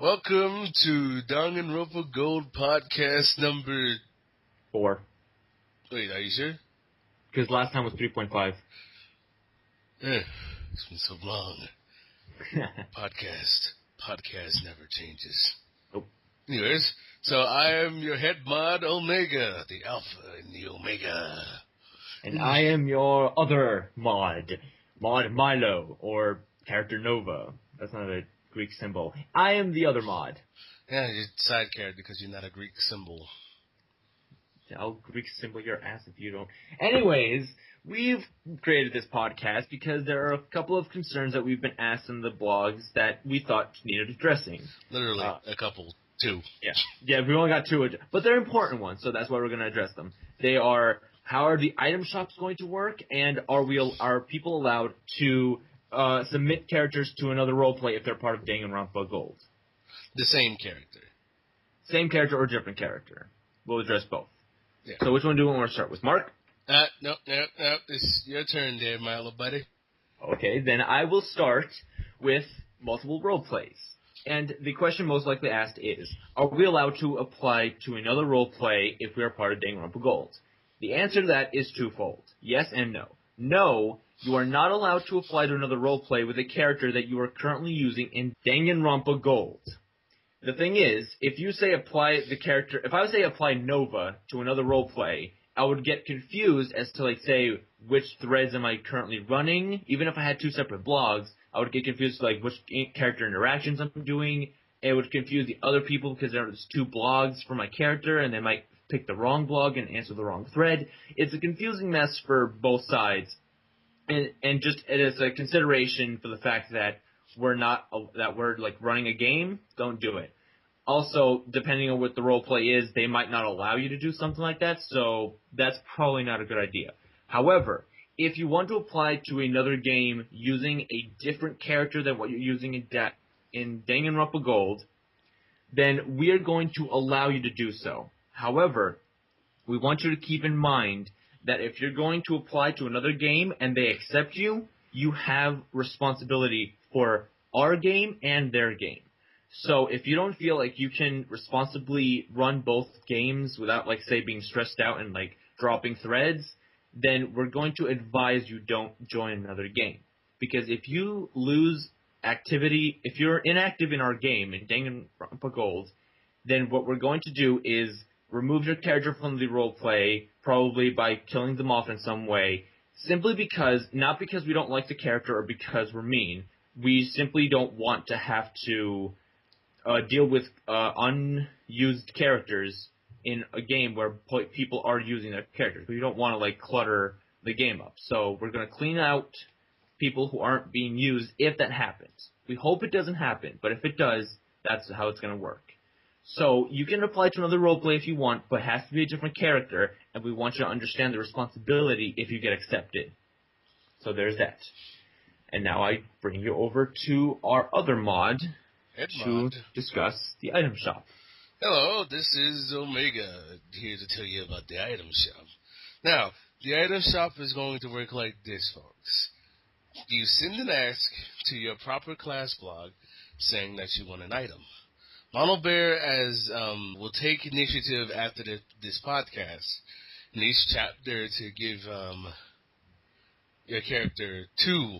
Welcome to Danganronpa Gold podcast number... 4. Wait, are you sure? Because last time was 3.5. It's been so long. Podcast never changes. Nope. Anyways, so I am your head mod, Omega, the Alpha and the Omega. And I am your other mod Milo, or character Nova. That's not a Greek symbol. I am the other mod. Yeah, you're side character because you're not a Greek symbol. I'll Greek symbol your ass if you don't. Anyways, we've created this podcast because there are a couple of concerns that we've been asked in the blogs that we thought needed addressing. Literally, a couple. 2. Yeah, we only got 2, but they're important ones, so that's why we're going to address them. They are, how are the item shops going to work, and are people allowed to submit characters to another roleplay if they're part of Danganronpa Gold? The same character. Same character or different character. We'll address both. Yeah. So which one do we want to start with? Mark? No. It's your turn there, my little buddy. Okay, then I will start with multiple roleplays. And the question most likely asked is, are we allowed to apply to another roleplay if we are part of Danganronpa Gold? The answer to that is twofold. Yes and no. No, you are not allowed to apply to another roleplay with a character that you are currently using in Danganronpa Gold. The thing is, if you say if I say apply Nova to another roleplay, I would get confused as to, say, which threads am I currently running. Even if I had 2 separate blogs, I would get confused, which character interactions I'm doing. It would confuse the other people because there's 2 blogs for my character, and they might pick the wrong blog and answer the wrong thread. It's a confusing mess for both sides. And just as a consideration for the fact that we're running a game, don't do it. Also, depending on what the roleplay is, they might not allow you to do something like that, so that's probably not a good idea. However, if you want to apply to another game using a different character than what you're using in Danganronpa Gold, then we are going to allow you to do so. However, we want you to keep in mind that if you're going to apply to another game and they accept you, you have responsibility for our game and their game. So if you don't feel like you can responsibly run both games without, say, being stressed out and, dropping threads, then we're going to advise you don't join another game. Because if you lose activity, if you're inactive in our game, in Danganronpa Gold, then what we're going to do is remove your character from the roleplay, probably by killing them off in some way, simply because, not because we don't like the character or because we're mean, we simply don't want to have to deal with unused characters in a game where people are using their characters. We don't want to, clutter the game up. So we're going to clean out people who aren't being used if that happens. We hope it doesn't happen, but if it does, that's how it's going to work. So you can apply to another roleplay if you want, but it has to be a different character, and we want you to understand the responsibility if you get accepted. So there's that. And now I bring you over to our other mod to discuss the item shop. Hello, this is Omega, here to tell you about the item shop. Now, the item shop is going to work like this, folks. You send an ask to your proper class blog saying that you want an item. Mono Bear will take initiative after this podcast in each chapter to give your character 2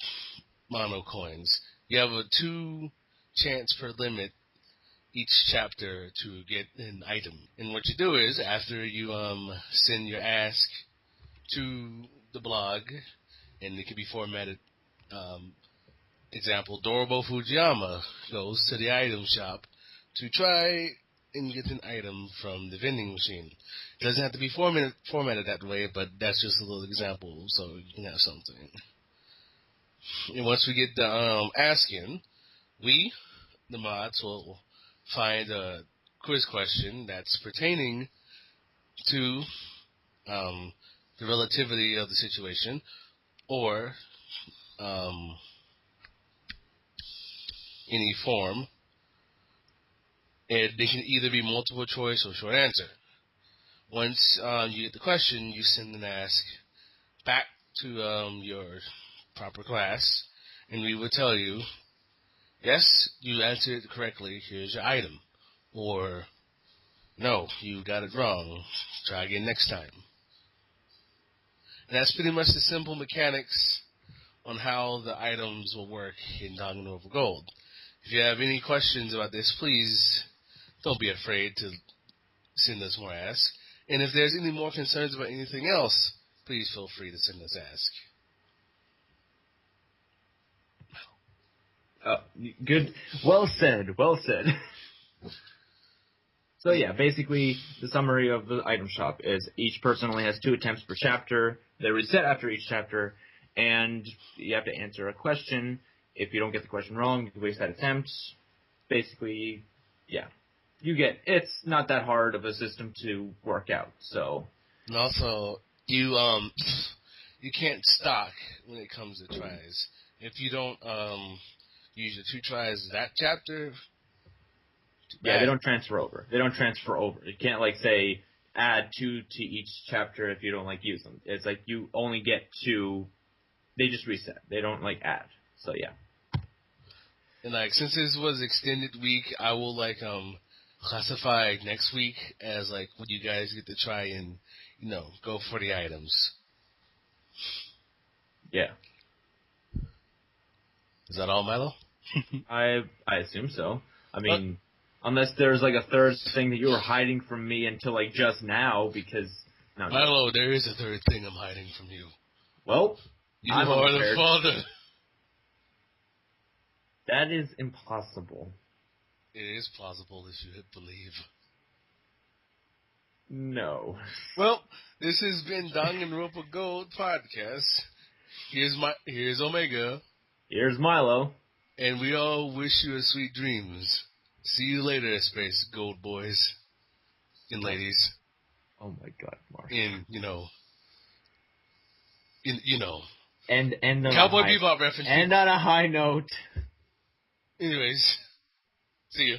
mono coins. You have a 2 chance per limit each chapter to get an item. And what you do is, after you send your ask to the blog, and it can be formatted, example, Dorobo Fujiyama goes to the item shop to try and get an item from the vending machine. It doesn't have to be formatted that way, but that's just a little example, so you can have something. And once we get the ask in, we, the mods, will find a quiz question that's pertaining to the relativity of the situation, or any form. And they can either be multiple choice or short answer. Once you get the question, you send an ask back to your proper class, and we will tell you yes, you answered it correctly. Here's your item. Or, no, you got it wrong. Try again next time. And that's pretty much the simple mechanics on how the items will work in Danganronpa Gold. If you have any questions about this, please don't be afraid to send us more ask. And if there's any more concerns about anything else, please feel free to send us ask. Good. Well said. Well said. So yeah, basically the summary of the item shop is each person only has 2 attempts per chapter. They reset after each chapter, and you have to answer a question. If you don't get the question wrong, you waste that attempt. Basically, yeah. It's not that hard of a system to work out, so. And also, you can't stock when it comes to tries. If you don't use your 2 tries that chapter, yeah, they don't transfer over. You can't say add 2 to each chapter if you don't use them. It's you only get 2. They just reset. They don't add. So yeah. And since this was extended week, I will classify next week as when you guys get to try and go for the items. Yeah. Is that all, Milo? I assume so. I mean, unless there's a third thing that you were hiding from me until just now, because no. Milo, there is a third thing I'm hiding from you. Well, you are the father. That is impossible. It is plausible if you believe. No. Well, this has been Danganronpa Gold Podcast. Here's Omega. Here's Milo. And we all wish you a sweet dreams. See you later, Space Gold Boys and ladies. Oh my God, Mark. And And Cowboy Bebop reference. And on a high note. Anyways, see you.